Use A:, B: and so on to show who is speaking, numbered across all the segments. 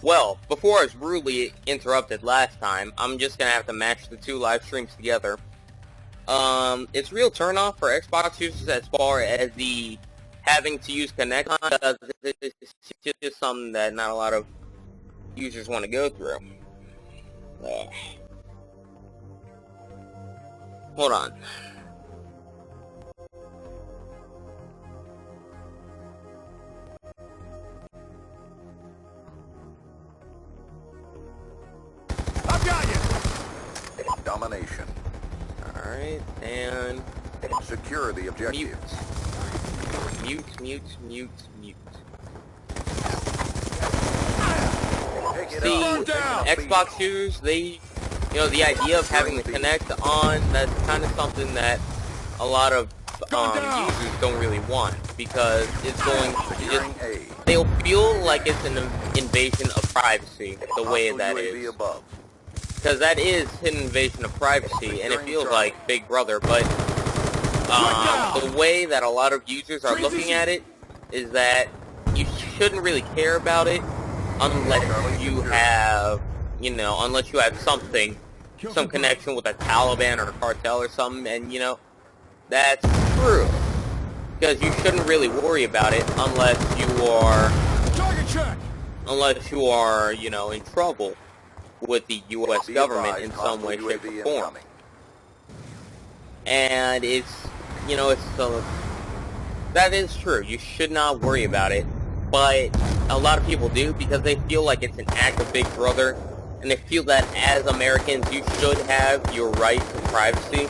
A: Well, before I was rudely interrupted last time, I'm just gonna have to match the two live streams together. It's real turnoff for Xbox users as far as the having to use Connect, because it's just something that not a lot of users want to go through. Hold on.
B: I've got you. Domination.
A: Alright, and
B: secure the objective.
A: Mute. See, Xbox users, the idea of having the Kinect on, that's kind of something that a lot of users don't really want, because it's going to just, they'll feel like it's an invasion of privacy, the way that is. Because that is an invasion of privacy, and it feels like Big Brother, but the way that a lot of users are looking at it is that you shouldn't really care about it unless you have, unless you have something, some connection with a Taliban or a cartel or something, and, that's true. Because you shouldn't really worry about it unless you are, in trouble with the U.S. government in some way, shape, or form. And that is true. You should not worry about it. But a lot of people do, because they feel like it's an act of Big Brother, and they feel that as Americans you should have your right to privacy.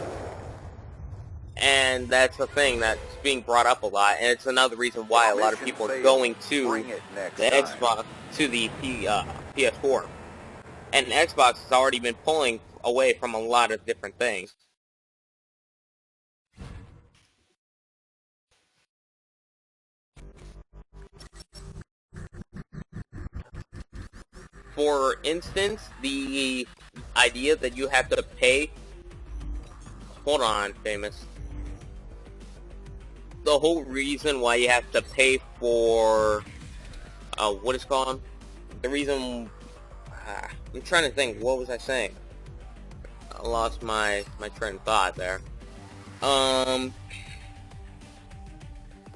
A: And that's the thing that's being brought up a lot, and it's another reason why a lot of people are going to the Xbox, to the PS4. And Xbox has already been pulling away from a lot of different things. For instance, the idea that you have to pay... Hold on, Famous. The whole reason why you have to pay for... what is it called? The reason... I'm trying to think, what was I saying? I lost my train of thought there.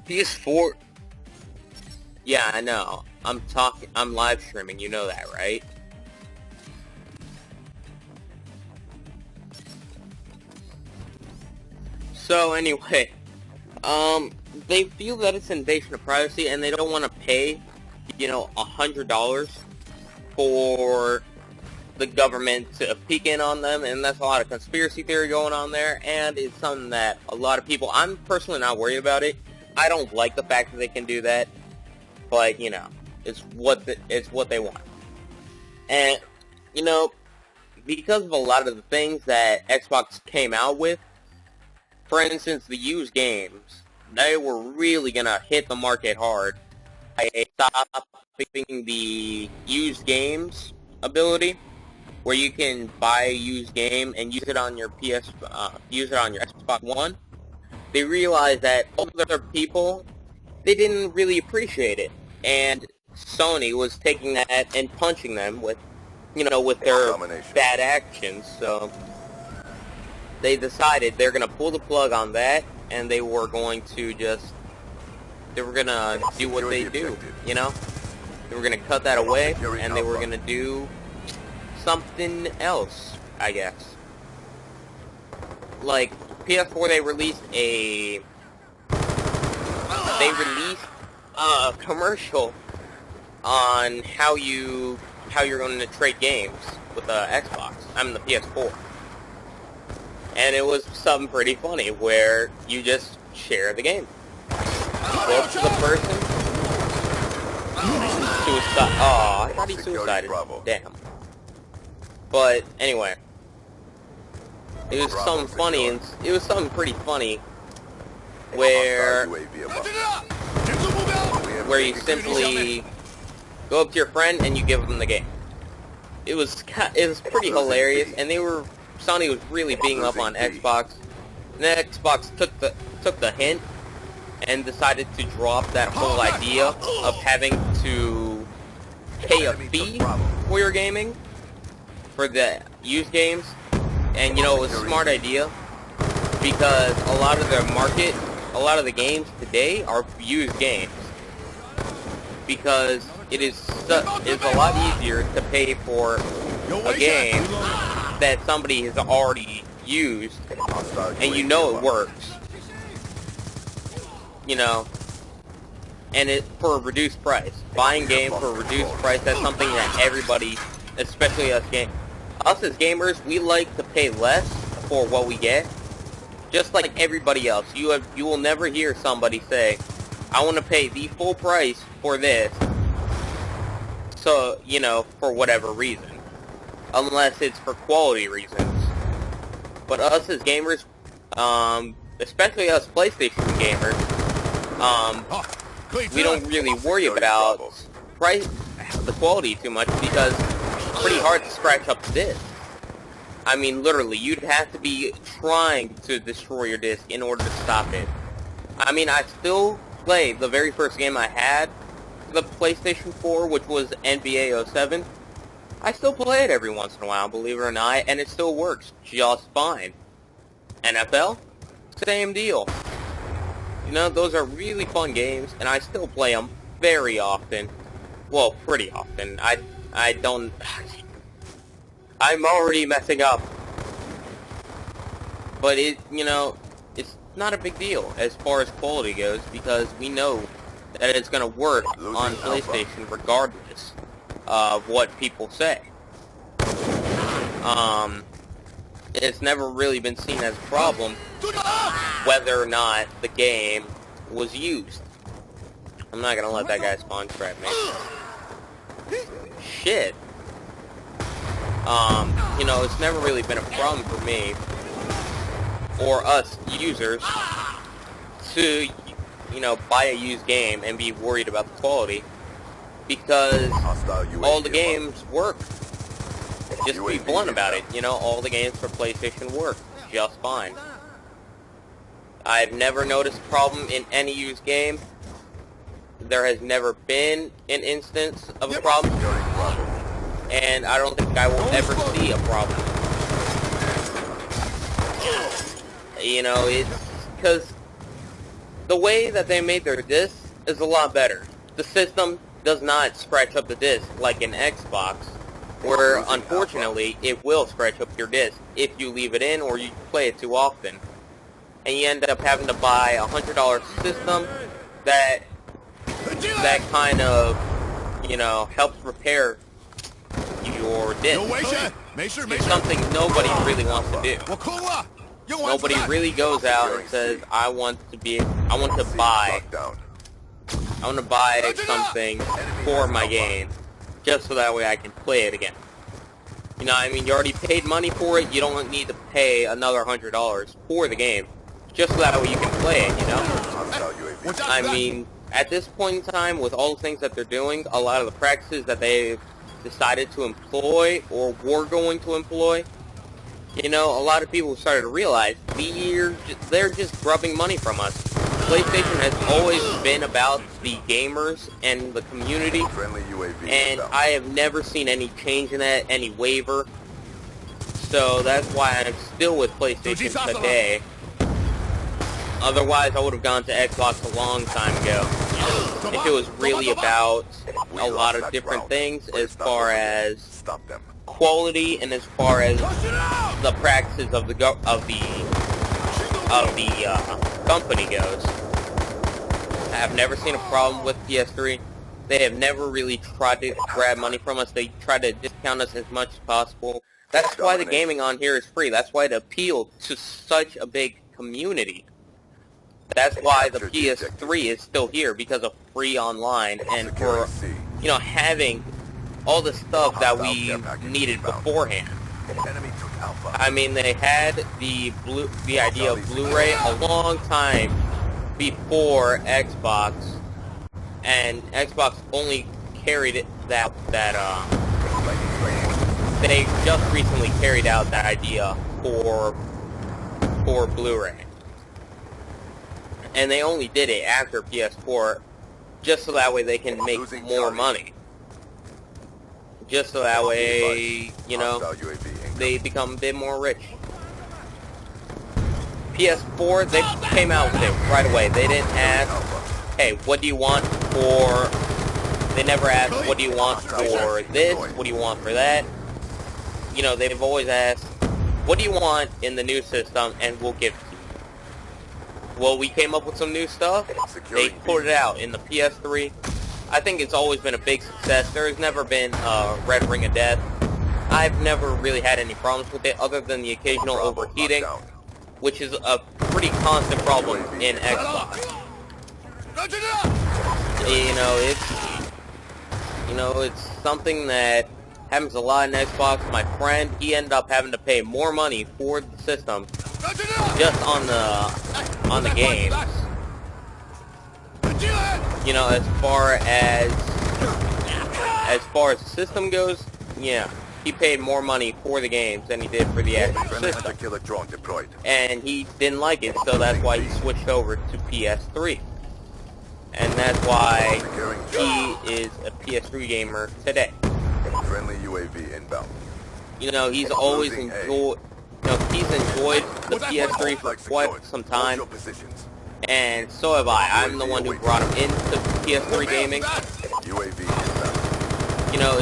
A: PS4... Yeah, I know. I'm live streaming, you know that, right? So anyway, they feel that it's an invasion of privacy, and they don't want to pay, $100 for the government to peek in on them, and that's a lot of conspiracy theory going on there, and it's something that a lot of people, I'm personally not worried about it. I don't like the fact that they can do that, but, it's what they want. And, because of a lot of the things that Xbox came out with, for instance, the used games, they were really gonna hit the market hard by stopping the used games ability, where you can buy a used game and use it on your Xbox One. They realized that other people, they didn't really appreciate it, and Sony was taking that and punching them with, with their bad actions. So they decided they're gonna pull the plug on that, and they were going to do what they do, They were gonna cut that away, and they were gonna do something else, I guess. Like PS4, they released a commercial on how you're going to trade games with the Xbox. The PS4. And it was something pretty funny, where you just share the game. Go up to the person. Suicide. Oh, I thought he suicided. Damn. But anyway, it was something funny, and it was something pretty funny, where you simply go up to your friend and you give them the game. It was pretty hilarious, and Sony was really beating up on Xbox. And then Xbox took the hint and decided to drop that whole idea of having to pay a fee for your gaming, for the used games, and you know, it was a smart idea, because a lot of their market, a lot of the games today are used games, because it's a lot easier to pay for a game that somebody has already used, and you know it works, you know, and it for a reduced price. Buying games for a reduced price, that's something that everybody, especially us as gamers, we like to pay less for what we get, just like everybody else. You will never hear somebody say, I want to pay the full price for this, so, you know, for whatever reason, unless it's for quality reasons. But us as gamers, especially us PlayStation gamers, we don't really worry about the quality too much, because it's pretty hard to scratch up the disc. I mean, literally, you'd have to be trying to destroy your disc in order to stop it. I mean, I still play the very first game I had for the PlayStation 4, which was NBA 07. I still play it every once in a while, believe it or not, and it still works just fine. NFL? Same deal. You know, those are really fun games, and I still play them very often. Well, pretty often. I don't... I'm already messing up. But you know, it's not a big deal as far as quality goes, because we know that it's gonna work on PlayStation regardless of what people say. It's never really been seen as a problem whether or not the game was used. I'm not gonna let that guy spawn trap me. Shit. You know, it's never really been a problem for me or us users to, you know, buy a used game and be worried about the quality, because all the games work. Just to be blunt about it, you know, all the games for PlayStation work just fine. I've never noticed a problem in any used game. There has never been an instance of a problem, and I don't think I will ever see a problem. You know, it's because the way that they made their disc is a lot better. The system does not scratch up the disc like an Xbox, where unfortunately it will scratch up your disc if you leave it in or you play it too often, and you end up having to buy a $100 system that kind of, you know, helps repair your disc. It's something nobody really wants to do. Nobody really goes out and says, I want to buy something for my game, just so that way I can play it again. You know, I mean, you already paid money for it, you don't need to pay another $100 for the game, just so that way you can play it, you know? I mean, at this point in time, with all the things that they're doing, a lot of the practices that they've decided to employ, or were going to employ, you know, a lot of people started to realize they're just grubbing money from us. PlayStation has always been about the gamers and the community, and I have never seen any change in that, any waiver. So that's why I'm still with PlayStation today. Otherwise, I would have gone to Xbox a long time ago. If it was really about a lot of different things as far as quality and as far as the practices of the company goes. I have never seen a problem with PS3. They have never really tried to grab money from us. They try to discount us as much as possible. That's why the gaming on here is free. That's why it appealed to such a big community. That's why the PS3 is still here, because of free online and for, you know, having all the stuff that we needed beforehand. I mean, they had the idea of Blu-ray a long time before Xbox, and Xbox only carried it they just recently carried out that idea for Blu-ray. And they only did it after PS4, just so that way they can make more money. just so that way, you know, they become a bit more rich. PS4, they came out with it right away. They didn't ask, hey, what do you want for... They never asked, what do you want for this? What do you want for that? You know, they've always asked, what do you want in the new system, and we'll give it to you. Well, we came up with some new stuff. They put it out in the PS3. I think it's always been a big success. There's never been a red ring of death. I've never really had any problems with it, other than the occasional overheating, which is a pretty constant problem in Xbox. You know, it's something that happens a lot in Xbox. My friend, he ended up having to pay more money for the system just on the games. You know, as far as the system goes, yeah, he paid more money for the games than he did for the actual system. And he didn't like it, so that's why he switched over to PS3. And that's why he is a PS3 gamer today.
B: Friendly UAV inbound.
A: You know, he's always enjoyed, he's enjoyed the PS3 for quite some time. And so have I. I'm the one who brought him into PS3 gaming.
B: UAV inbound.
A: You know,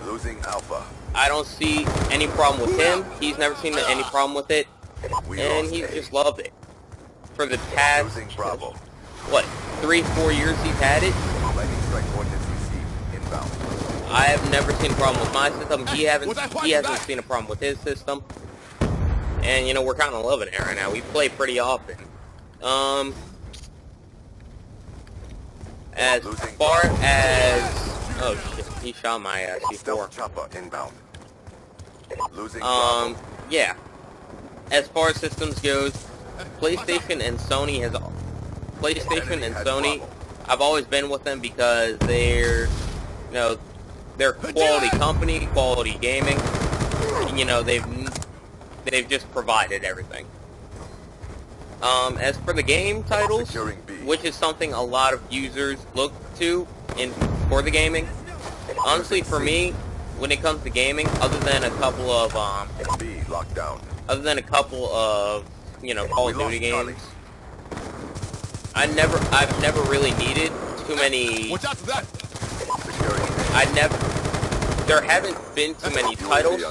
B: Losing Alpha.
A: I don't see any problem with him. He's never seen any problem with it. And he's just loved it. For the past, what, 3-4 years he's had it? I have never seen a problem with my system. He hasn't seen a problem with his system. And, you know, we're kind of loving it right now. We play pretty often. As far as... Oh, shit. He shot my C4. Yeah. As far as systems goes, PlayStation and Sony I've always been with them because they're, you know, they're quality company, quality gaming. You know, they've just provided everything. As for the game titles, which is something a lot of users look to for the gaming, honestly, for me, when it comes to gaming, other than a couple of you know, Call of Duty games, I've never really needed too many. There haven't been too many titles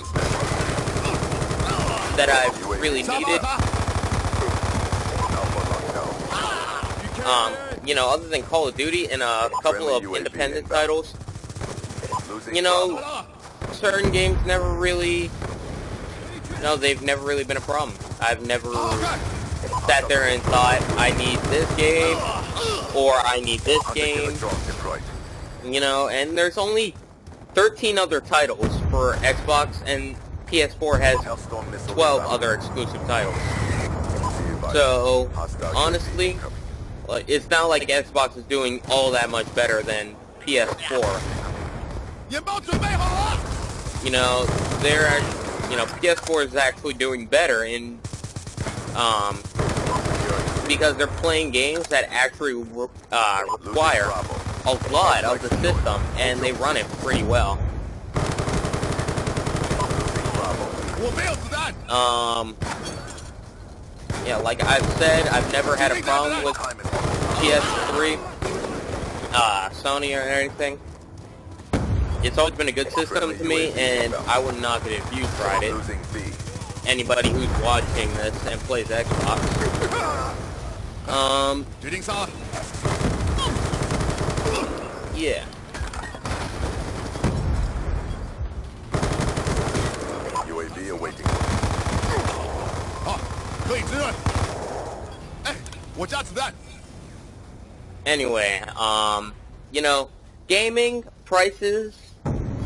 A: that I've really needed. You know, other than Call of Duty and a couple of independent titles, you know, certain games never really, they've never really been a problem. I've never sat there and thought, I need this game, or I need this game, you know, and there's only 13 other titles for Xbox, and PS4 has 12 other exclusive titles. So, honestly, it's not like Xbox is doing all that much better than PS4. You know, PS4 is actually doing better in, because they're playing games that actually require a lot of the system, and they run it pretty well. Yeah, like I've said, I've never had a problem with PS3, Sony or anything. It's always been a good system to me, and I would not get it if you tried it. Anybody who's watching this and plays Xbox. Yeah.
B: UAV awaiting.
A: Anyway, you know, gaming prices,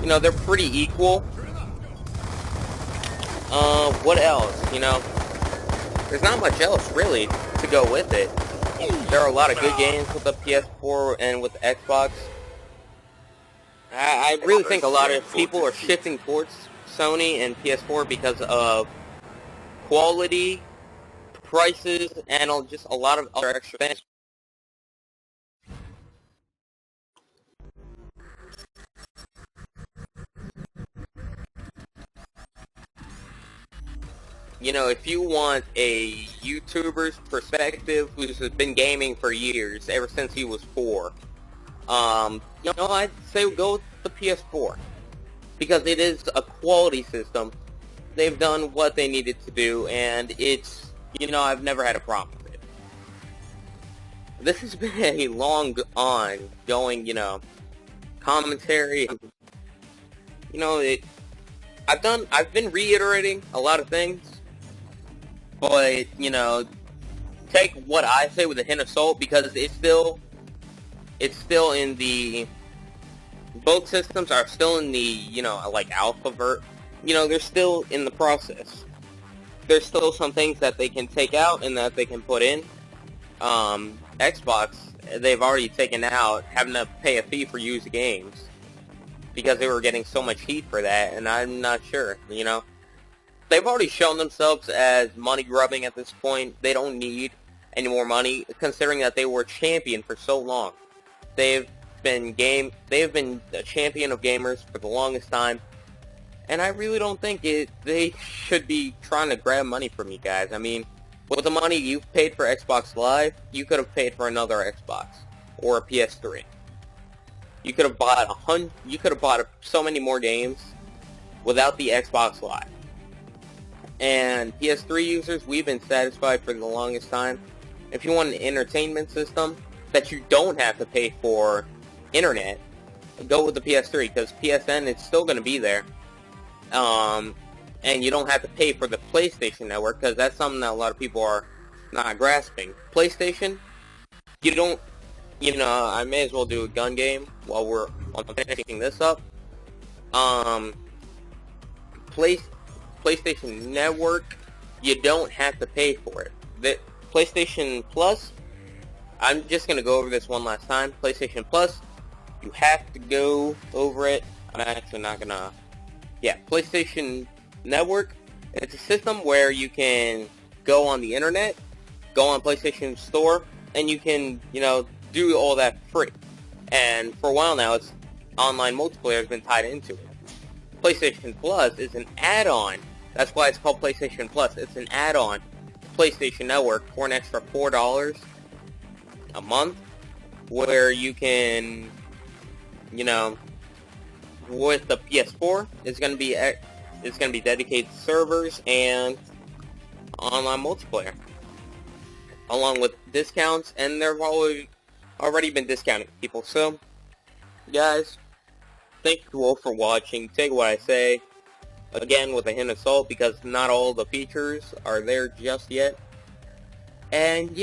A: you know, they're pretty equal. What else? You know, there's not much else really to go with it. There are a lot of good games with the PS4 and with the Xbox. I really think a lot of people are shifting towards Sony and PS4 because of quality, prices, and just a lot of other extra things. you know, if you want a YouTuber's perspective who's been gaming for years, ever since he was 4, you know, I'd say go with the PS4. Because it is a quality system. They've done what they needed to do, and it's, you know, I've never had a problem with it. This has been a long ongoing, you know, commentary. You know, I've been reiterating a lot of things, but, you know, take what I say with a hint of salt, because it's still in the, both systems are still in the, you know, like alpha you know, they're still in the process. There's still some things that they can take out and that they can put in. Xbox, they've already taken out having to pay a fee for used games, because they were getting so much heat for that, and I'm not sure, you know. They've already shown themselves as money grubbing at this point. They don't need any more money, considering that they were champion for so long. They've been the champion of gamers for the longest time, and I really don't think they should be trying to grab money from you guys. I mean, with the money you've paid for Xbox Live, you could have paid for another Xbox or a PS3. You could have bought so many more games without the Xbox Live. And PS3 users, we've been satisfied for the longest time. If you want an entertainment system that you don't have to pay for internet, go with the PS3, because PSN is still going to be there. And you don't have to pay for the PlayStation Network, because that's something that a lot of people are not grasping. PlayStation, you don't, you know, I may as well do a gun game while we're finishing this up. PlayStation Network, you don't have to pay for it. The PlayStation Plus, I'm just going to go over this one last time. PlayStation Plus, you have to go over it. I'm actually not going to... Yeah, PlayStation Network, it's a system where you can go on the internet, go on PlayStation Store, and you can, you know, do all that free. And for a while now, it's online multiplayer has been tied into it. PlayStation Plus is an add-on. That's why it's called PlayStation Plus. It's an add-on to PlayStation Network for an extra $4 a month, where you can, you know, with the PS4, it's going to be dedicated servers and online multiplayer, along with discounts, and they've already been discounting people. So, guys, thank you all for watching. Take what I say, again, with a hint of salt, because not all the features are there just yet. And yeah.